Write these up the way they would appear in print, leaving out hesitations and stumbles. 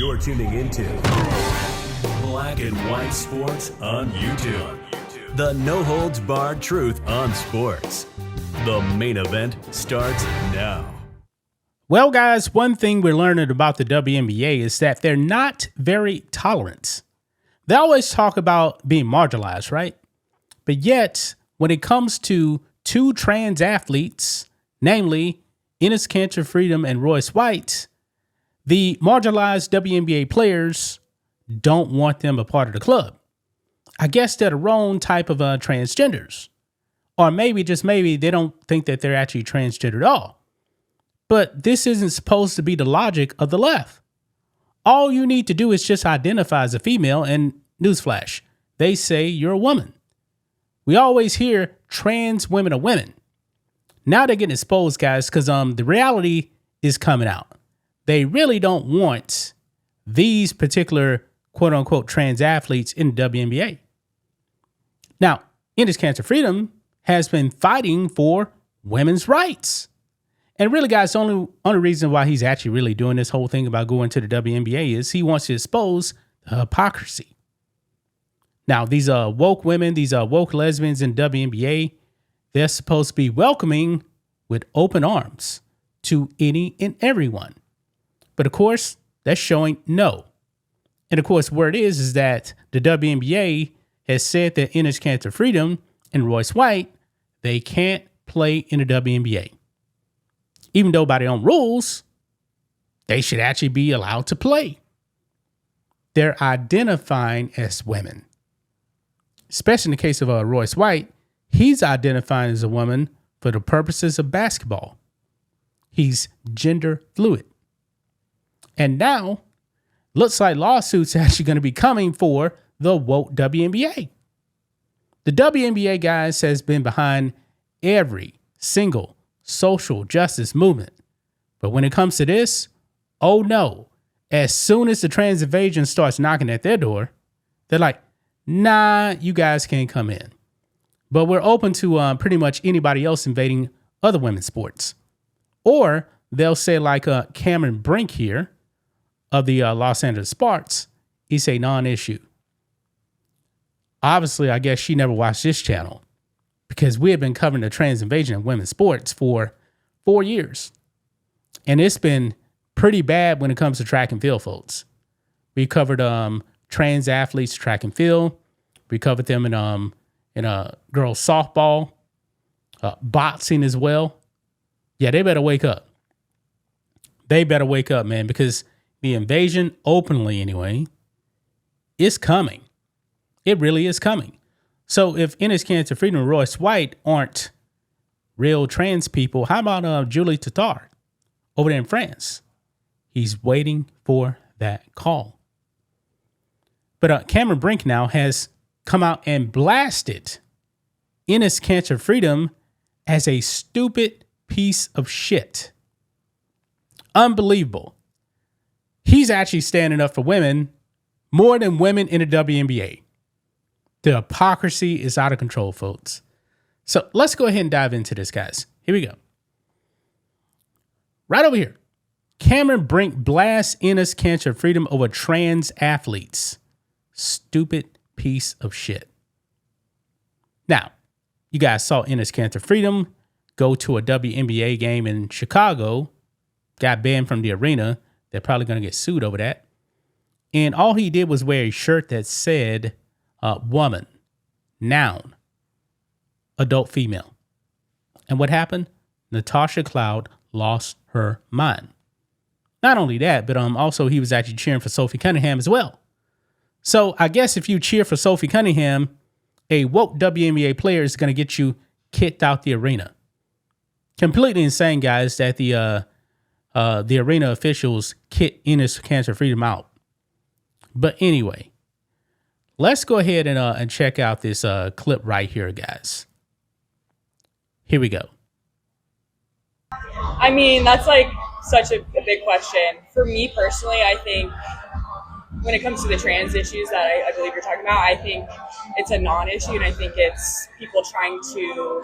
You're tuning into Black and White Sports on YouTube. The no-holds-barred truth on sports. The main event starts now. Well, guys, one thing we're learning about the WNBA is that they're not very tolerant. They always talk about being marginalized, right? But yet, when it comes to two trans athletes, namely Enes Kanter Freedom and Royce White, the marginalized WNBA players don't want them a part of the club. I guess they're the wrong type of transgenders. Or maybe, just maybe, they don't think that they're actually transgender at all. But this isn't supposed to be the logic of the left. All you need to do is just identify as a female, and newsflash, they say you're a woman. We always hear trans women are women. Now they're getting exposed, guys, because the reality is coming out. They really don't want these particular quote-unquote trans athletes in the WNBA. Now, Enes Kanter Freedom has been fighting for women's rights. And really, guys, the only reason why he's actually really doing this whole thing about going to the WNBA is he wants to expose the hypocrisy. Now, these woke women, these woke lesbians in WNBA, they're supposed to be welcoming with open arms to any and everyone. But of course, that's showing no. And of course, where it is that the WNBA has said that Enes Kanter Freedom and Royce White, they can't play in the WNBA. Even though by their own rules, they should actually be allowed to play. They're identifying as women. Especially in the case of Royce White, he's identifying as a woman for the purposes of basketball. He's gender fluid. And now, looks like lawsuits are actually going to be coming for the woke WNBA. The WNBA, guys, has been behind every single social justice movement. But when it comes to this, oh no. As soon as the trans invasion starts knocking at their door, they're like, nah, you guys can't come in. But we're open to pretty much anybody else invading other women's sports. Or they'll say like Cameron Brink here of the Los Angeles Sparks, he's a non-issue. Obviously, I guess she never watched this channel because we have been covering the trans invasion of women's sports for 4 years. And it's been pretty bad when it comes to track and field, folks. We covered trans athletes track and field. We covered them in girls softball, boxing as well. Yeah, they better wake up. They better wake up, man, because the invasion, openly anyway, is coming. It really is coming. So if Enes Kanter Freedom and Royce White aren't real trans people, how about Julie Tatar over there in France? He's waiting for that call. But Cameron Brink now has come out and blasted Enes Kanter Freedom as a stupid piece of shit. Unbelievable. He's actually standing up for women more than women in the WNBA. The hypocrisy is out of control, folks. So let's go ahead and dive into this, guys. Here we go. Right over here. Cameron Brink blasts Enes Kanter Freedom over trans athletes. Stupid piece of shit. Now, you guys saw Enes Kanter Freedom go to a WNBA game in Chicago, got banned from the arena. They're probably going to get sued over that. And all he did was wear a shirt that said woman, noun, adult female. And what happened? Natasha Cloud lost her mind. Not only that, but also he was actually cheering for Sophie Cunningham as well. So I guess if you cheer for Sophie Cunningham, a woke WNBA player is going to get you kicked out the arena. Completely insane, guys, that the arena officials kicked Enes Kanter Freedom out. But anyway, let's go ahead and check out this clip right here, guys. Here we go. I mean, that's like such a big question. For me personally, I think when it comes to the trans issues that I believe you're talking about, I think it's a non-issue, and I think it's people trying to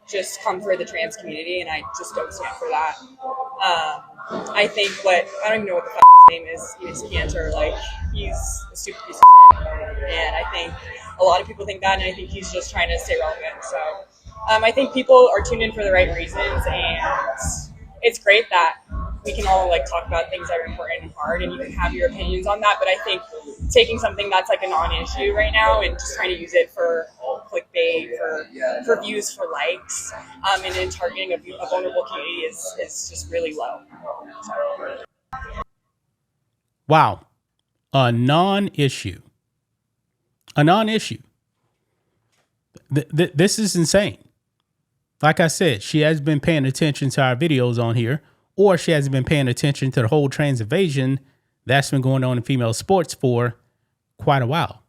just come for the trans community, and I just don't stand for that. I think I don't even know what the fuck name is Kanter. Like, he's a stupid piece of shit. And I think a lot of people think that, and I think he's just trying to stay relevant. So I think people are tuned in for the right reasons, and it's great that we can all like talk about things that are important and hard, and you can have your opinions on that. But I think taking something that's like a non-issue right now and just trying to use it for clickbait, for views, for likes, and in targeting a vulnerable community is just really low. So. Wow. A non-issue. A non-issue. This is insane. Like I said, she has been paying attention to our videos on here, or she hasn't been paying attention to the whole trans invasion that's been going on in female sports for quite a while.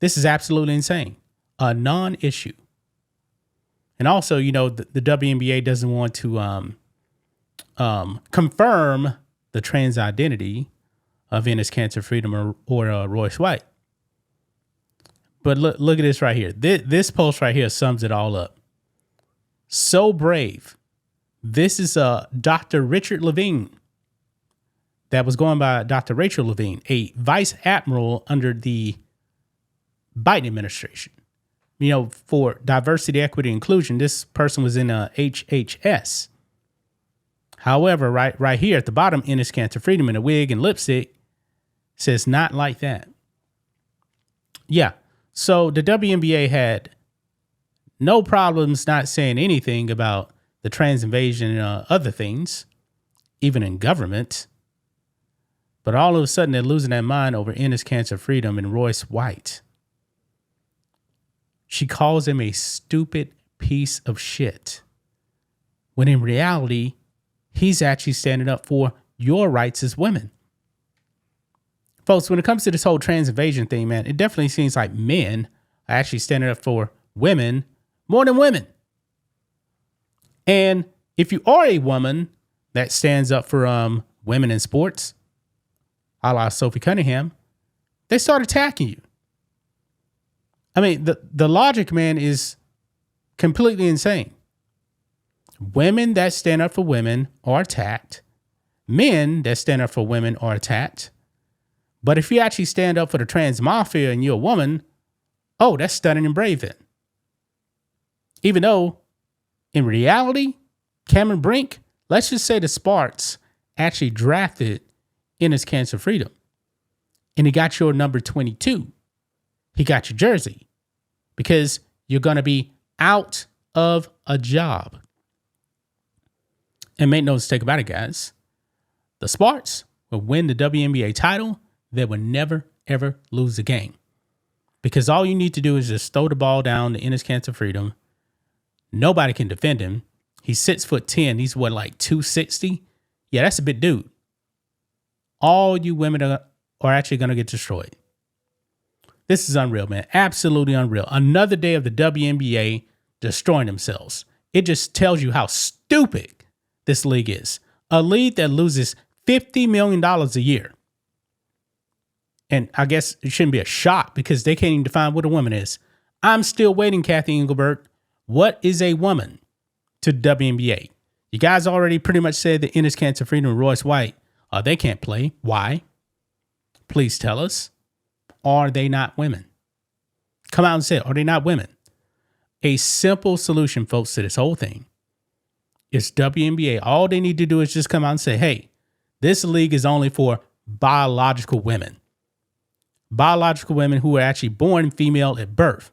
This is absolutely insane. A non-issue. And also, you know, the WNBA doesn't want to confirm the trans identity of Enes Kanter Freedom or Royce White. But look at this right here. This post right here sums it all up. So brave. This is Dr. Richard Levine. That was going by Dr. Rachel Levine, a vice admiral under the Biden administration. You know, for diversity, equity, inclusion, this person was in HHS. However, right here at the bottom, Enes Kanter Freedom in a wig and lipstick says not like that. Yeah. So the WNBA had no problems not saying anything about the trans invasion and other things, even in government. But all of a sudden, they're losing their mind over Enes Kanter Freedom and Royce White. She calls him a stupid piece of shit, when in reality, he's actually standing up for your rights as women. Folks, when it comes to this whole trans invasion thing, man, it definitely seems like men are actually standing up for women more than women. And if you are a woman that stands up for women in sports, a la Sophie Cunningham, they start attacking you. I mean, the logic, man, is completely insane. Women that stand up for women are attacked. Men that stand up for women are attacked. But if you actually stand up for the trans mafia and you're a woman, oh, that's stunning and brave then. Even though, in reality, Cameron Brink, let's just say the Sparks actually drafted Enes Kanter Freedom. And he got your number 22. He got your jersey. Because you're going to be out of a job. And make no mistake about it, guys. The Sparks will win the WNBA title. They will never, ever lose a game. Because all you need to do is just throw the ball down to Enes Kanter Freedom. Nobody can defend him. He's 6'10". He's what, like 260? Yeah, that's a big dude. All you women are actually going to get destroyed. This is unreal, man. Absolutely unreal. Another day of the WNBA destroying themselves. It just tells you how stupid this league is. A league that loses $50 million a year. And I guess it shouldn't be a shock because they can't even define what a woman is. I'm still waiting, Kathy Engelbert. What is a woman to the WNBA? You guys already pretty much said that Enes Kanter Freedom and Royce White, they can't play. Why? Please tell us. Are they not women? Come out and say, are they not women? A simple solution, folks, to this whole thing is WNBA. All they need to do is just come out and say, hey, this league is only for biological women. Biological women who are actually born female at birth.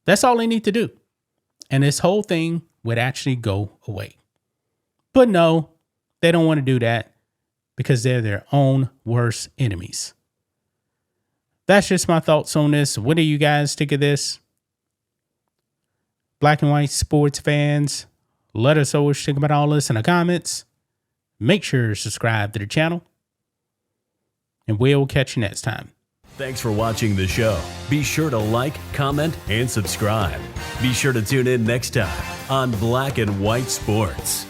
That's all they need to do. And this whole thing would actually go away. But no, they don't want to do that because they're their own worst enemies. That's just my thoughts on this. What do you guys think of this? Black and white sports fans, let us know what you think about all this in the comments. Make sure to subscribe to the channel. And we'll catch you next time. Thanks for watching the show. Be sure to like, comment, and subscribe. Be sure to tune in next time on Black and White Sports.